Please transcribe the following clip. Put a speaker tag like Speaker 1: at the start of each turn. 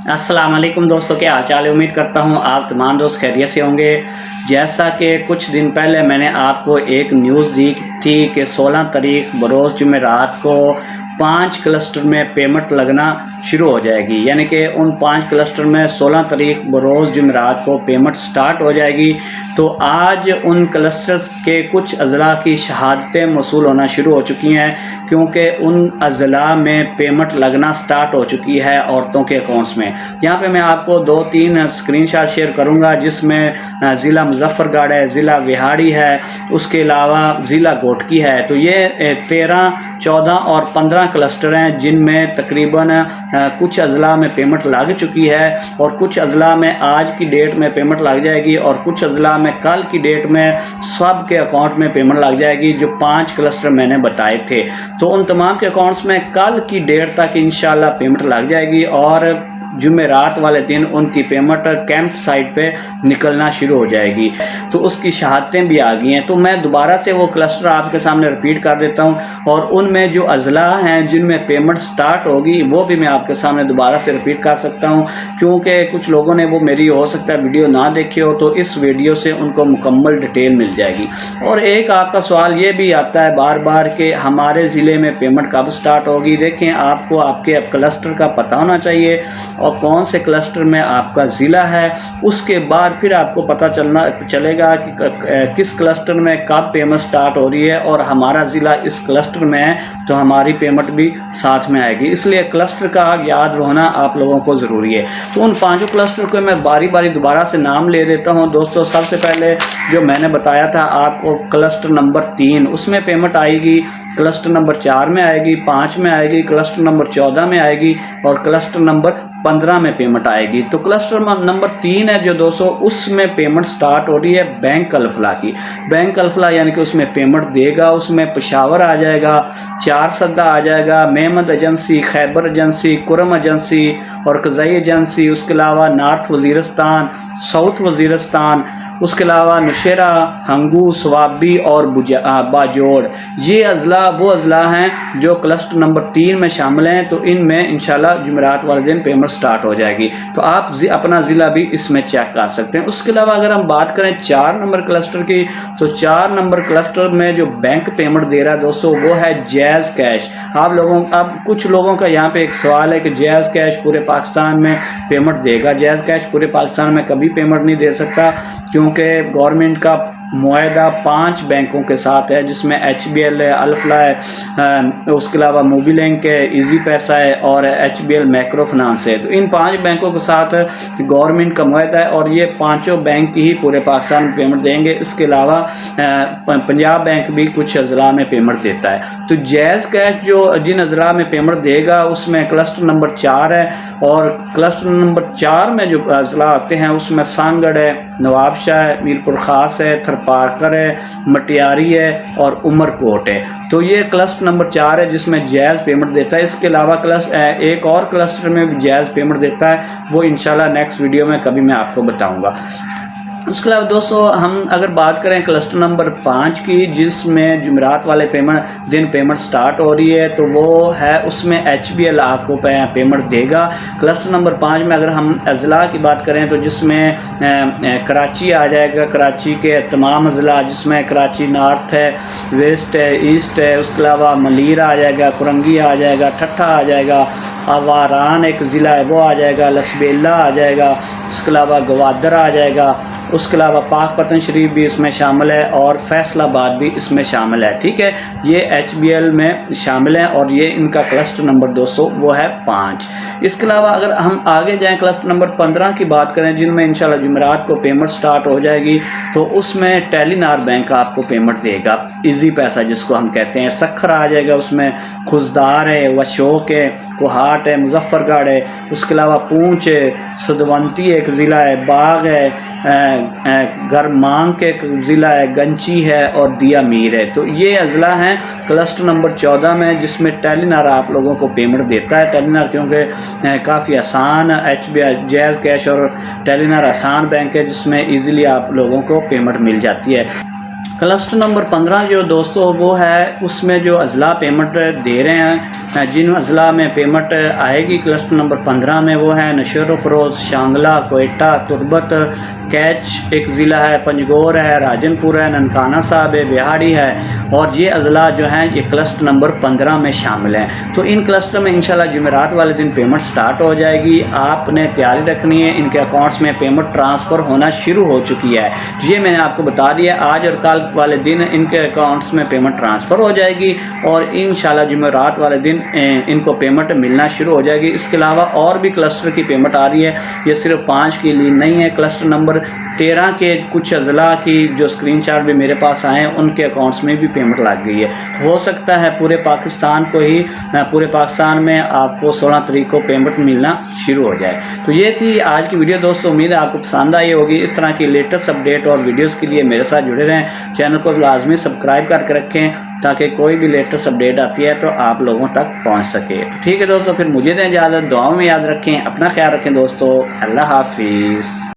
Speaker 1: अस्सलाम वालेकुम दोस्तों, क्या हाल चाल है। उम्मीद करता हूँ आप तमाम दोस्त खैरियत से होंगे। जैसा कि कुछ दिन पहले मैंने आपको एक न्यूज़ दी थी कि 16 तारीख बरोज़ जुमेरात को 5 क्लस्टर में पेमेंट लगना शुरू हो जाएगी, यानी कि उन 5 क्लस्टर में 16 तारीख बरोज़ जुमेरात को पेमेंट स्टार्ट हो जाएगी। तो आज उन क्लस्टर्स के कुछ अज़ला की शहादतें मौसूल होना शुरू हो चुकी हैं, क्योंकि उन अज़ला में पेमेंट लगना स्टार्ट हो चुकी है औरतों के अकाउंट्स में। यहाँ पे मैं आपको 2-3 स्क्रीनशॉट शेयर करूँगा, जिसमें ज़िला मुज़फ़्फ़रगढ़ है, ज़िला विहाड़ी है, उसके अलावा ज़िला घोटकी है। तो ये 13, 14 और 15 क्लस्टर हैं, जिनमें तकरीबन कुछ अज़ला में पेमेंट लग चुकी है और कुछ अज़ला में आज की डेट में पेमेंट लग जाएगी और कुछ अज़ला में कल की डेट में सब के अकाउंट में पेमेंट लग जाएगी, जो 5 क्लस्टर मैंने बताए थे। तो उन तमाम के अकाउंट्स में कल की डेट तक इंशाल्लाह पेमेंट लग जाएगी और जुमेरात वाले दिन उनकी पेमेंट कैंप साइट पे निकलना शुरू हो जाएगी। तो उसकी शहादतें भी आ गई हैं। तो मैं दोबारा से वो क्लस्टर आपके सामने रिपीट कर देता हूँ और उनमें जो अज़ला हैं जिनमें पेमेंट स्टार्ट होगी वो भी मैं आपके सामने दोबारा से रिपीट कर सकता हूँ, क्योंकि कुछ लोगों ने वो मेरी हो सकता है वीडियो ना देखी हो, तो इस वीडियो से उनको मुकम्मल डिटेल मिल जाएगी। और एक आपका सवाल ये भी आता है बार बार कि हमारे ज़िले में पेमेंट कब स्टार्ट होगी। देखें, आपको आपके क्लस्टर का पता होना चाहिए और कौन से क्लस्टर में आपका ज़िला है, उसके बाद फिर आपको पता चलेगा कि किस क्लस्टर में कब पेमेंट स्टार्ट हो रही है और हमारा ज़िला इस क्लस्टर में है तो हमारी पेमेंट भी साथ में आएगी। इसलिए क्लस्टर का याद होना आप लोगों को ज़रूरी है। तो उन 5 क्लस्टर को मैं बारी बारी दोबारा से नाम ले देता हूँ दोस्तों। सबसे पहले जो मैंने बताया था आपको, क्लस्टर नंबर 3, उसमें पेमेंट आएगी, क्लस्टर नंबर 4 में आएगी, 5 में आएगी, क्लस्टर नंबर 14 में आएगी और क्लस्टर नंबर 15 में पेमेंट आएगी। तो क्लस्टर नंबर 3 है जो दोस्तों, उसमें पेमेंट स्टार्ट हो रही है बैंक अल्फला की। बैंक अल्फला यानी कि उसमें पेमेंट देगा, उसमें पेशावर आ जाएगा, 4 सद्दा आ जाएगा, Mohmand agency, Khyber agency, Kurram agency और कज़ई एजेंसी, उसके अलावा नॉर्थ वज़ीरिस्तान, साउथ वज़ीरिस्तान, उसके अलावा नौशेरा, हंगू, स्वाबी और बाजोड़। ये अज़ला वो अज़ला हैं जो क्लस्टर नंबर 3 में शामिल हैं। तो इनमें इंशाल्लाह जुमेरात वाले दिन पेमेंट स्टार्ट हो जाएगी। तो आप अपना ज़िला भी इसमें चेक कर सकते हैं। उसके अलावा अगर हम बात करें 4 नंबर क्लस्टर की, तो 4 नंबर क्लस्टर में जो बैंक पेमेंट दे रहा है दोस्तों, वो है जैज़ कैश। अब कुछ लोगों का यहाँ पे एक सवाल है कि जैज़ कैश पूरे पाकिस्तान में पेमेंट देगा। जैज़ कैश पूरे पाकिस्तान में कभी पेमेंट नहीं दे सकता, क्योंकि गवर्नमेंट का मुआहदा 5 बैंकों के साथ है, जिसमें HBL है, अल्फला है, उसके अलावा मोबीलिंक है, इजी पैसा है और HBL मैक्रो फाइनेंस है। तो इन 5 बैंकों के साथ गवर्नमेंट का मुआहदा है और ये 5 बैंक ही पूरे पाकिस्तान में पेमेंट देंगे। इसके अलावा पंजाब बैंक भी कुछ अज़ला में पेमेंट देता है। तो जैज़ कैश जो जिन अज़ला में पेमेंट देगा उसमें क्लस्टर नंबर 4 है और क्लस्टर नंबर 4 में जो अज़ला आते हैं उसमें सांगड़ है, नवाबशाह है, मीरपुर ख़ास है, थरपारकर है, मटियारी है और उमरकोट है। तो ये क्लस्टर नंबर 4 है जिसमें जैज़ पेमेंट देता है। इसके अलावा एक और क्लस्टर में भी जैज़ पेमेंट देता है, वो इंशाल्लाह नेक्स्ट वीडियो में कभी मैं आपको बताऊंगा। उसके अलावा दोस्तों हम अगर बात करें क्लस्टर नंबर 5 की, जिसमें जुमेरात वाले दिन पेमेंट स्टार्ट हो रही है, तो वो है उसमें HBL आपको पेमेंट देगा। क्लस्टर नंबर 5 में अगर हम अज़ला की बात करें तो जिसमें कराची आ जाएगा, कराची के तमाम अज़ला, जिसमें कराची नॉर्थ है, वेस्ट है, ईस्ट है, उसके अलावा मलीर आ जाएगा, कुरंगी आ जाएगा, ठट्ठा आ जाएगा, आवारान एक ज़िला है वो आ जाएगा, लसबेला आ जाएगा, उसके अलावा गवादर आ जाएगा, उसके अलावा पाकपतन शरीफ भी इसमें शामिल है और फैसलाबाद भी इसमें शामिल है। ठीक है, ये HBL में शामिल हैं और ये इनका क्लस्टर नंबर दोस्तों वो है 5। इसके अलावा अगर हम आगे जाएं क्लस्टर नंबर 15 की बात करें, जिनमें इंशाल्लाह जुमेरात को पेमेंट स्टार्ट हो जाएगी, तो उसमें टेलीनार बैंक आपको पेमेंट देगा, इजी पैसा जिसको हम कहते हैं। सखर आ जाएगा, उसमें खुजदार है, वशोक है, कोहाट है, मुज़फ़्फ़रगढ़ है, उसके अलावा पूंछ है, सदवंती एक ज़िला है, बाग है, गरमांग के एक ज़िला है, गंची है और दिया मीर है। तो ये अज़ला हैं क्लस्टर नंबर 14 में, जिसमें टेलीनार आप लोगों को पेमेंट देता है। टेलीनार क्योंकि काफ़ी आसान जैज़ कैश और टेलीनार आसान बैंक है, जिसमें ईज़िली आप लोगों को पेमेंट मिल जाती है। क्लस्टर नंबर 15 जो दोस्तों वो है, उसमें जो अज़ला पेमेंट दे रहे हैं, जिन अज़ला में पेमेंट आएगी क्लस्टर नंबर 15 में, वो है नशर फरोज़, शांगला, कोयटा, तुर्बत, कैच एक ज़िला है, पंजगोर है, राजनपुर है, ननकाना साहब है, बिहाड़ी है, और ये अज़ला जो हैं ये क्लस्टर नंबर 15 में शामिल हैं। तो इन क्लस्टर में इंशाल्लाह जुमेरात वाले दिन पेमेंट स्टार्ट हो जाएगी। आपने तैयारी रखनी है, इनके अकाउंट्स में पेमेंट ट्रांसफ़र होना शुरू हो चुकी है। तो ये मैंने आपको बता दिया, आज और कल वाले दिन इनके अकाउंट्स में पेमेंट ट्रांसफ़र हो जाएगी और इंशाल्लाह जुमेरात वाले दिन इनको पेमेंट मिलना शुरू हो जाएगी। इसके अलावा और भी क्लस्टर की पेमेंट आ रही है, ये सिर्फ 5 के लिए नहीं है। क्लस्टर नंबर 13 के कुछ अज़ला की जो स्क्रीनशॉट भी मेरे पास आए हैं, उनके अकाउंट्स में भी पेमेंट लग गई है। हो सकता है पूरे पाकिस्तान में आपको 16 तारीख को पेमेंट मिलना शुरू हो जाए। तो ये थी आज की वीडियो दोस्तों, उम्मीद है आपको पसंद आई होगी। इस तरह की लेटेस्ट अपडेट और वीडियोस के लिए मेरे साथ जुड़े रहें। चैनल को लाजमी सब्सक्राइब करके रखें ताकि कोई भी लेटेस्ट अपडेट आती है तो आप लोगों तक पहुंच सके। तो ठीक है दोस्तों, फिर मुझे दें इजाज़त, दुआओं में याद रखें, अपना ख्याल रखें दोस्तों, अल्लाह हाफिज़।